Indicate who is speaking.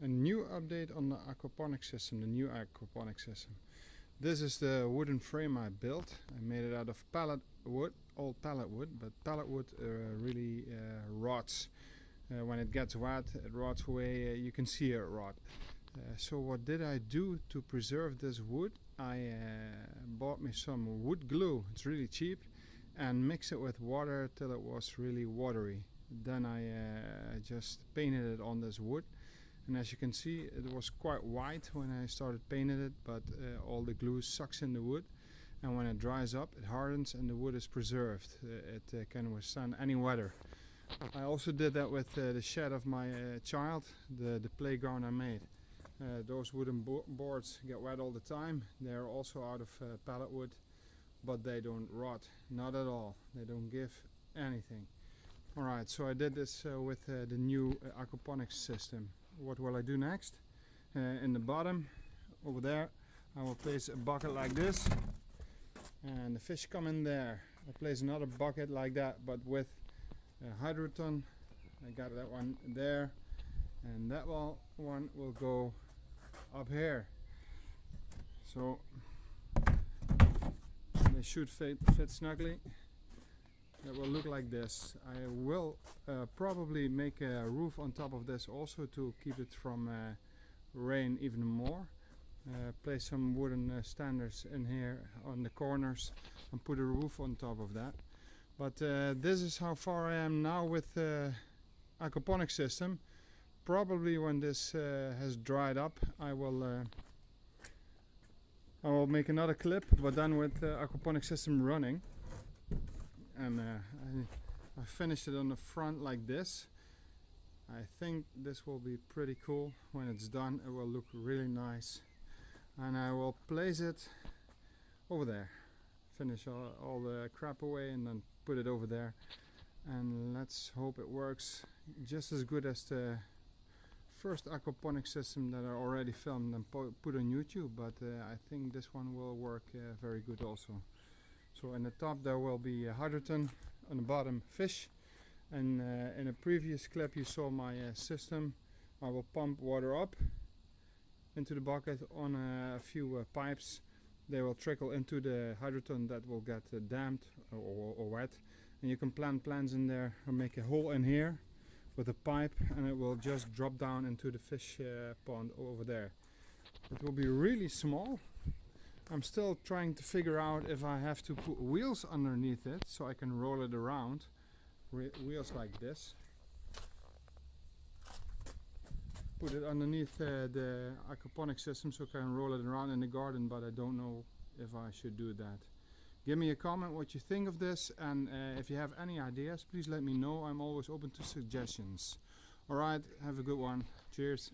Speaker 1: A new update on the aquaponics system, the new aquaponics system. This is the wooden frame I built. I made it out of pallet wood, old pallet wood, but pallet wood really rots. When it gets wet, it rots away. You can see it rot. So what did I do to preserve this wood? I bought me some wood glue. It's really cheap, and mix it with water till it was really watery. Then I just painted it on this wood, and as you can see, it was quite white when I started painting it, but all the glue sucks in the wood, and when it dries up it hardens and the wood is preserved. It can withstand any weather. I also did that with the shed of my child, the playground I made. Those wooden boards get wet all the time. They're also out of pallet wood, but they don't rot, not at all. They don't give anything. Alright, so I did this with the new aquaponics system. What will I do next? In the bottom, over there, I will place a bucket like this, and the fish come in there. I place another bucket like that, but with hydroton. I got that one there, and that one will go up here. So they should fit snugly. It will look like this. I will probably make a roof on top of this also to keep it from rain even more. Place some wooden standards in here on the corners and put a roof on top of that. But this is how far I am now with the aquaponics system. Probably when this has dried up, I will make another clip, but then with the aquaponics system running. And I finished it on the front like this. I think this will be pretty cool. When it's done, it will look really nice, and I will place it over there. Finish all the crap away and then put it over there, and let's hope it works just as good as the first aquaponics system that I already filmed and put on YouTube, but I think this one will work very good also. So in the top there will be hydroton, on the bottom fish, and in a previous clip you saw my system. I will pump water up into the bucket on a few pipes. They will trickle into the hydroton that will get damped or wet, and you can plant plants in there or make a hole in here with a pipe, and it will just drop down into the fish pond over there. It will be really small. I'm still trying to figure out if I have to put wheels underneath it so I can roll it around. Wheels like this. Put it underneath the aquaponics system so I can roll it around in the garden, but I don't know if I should do that. Give me a comment what you think of this, and if you have any ideas, please let me know. I'm always open to suggestions. Alright, have a good one. Cheers.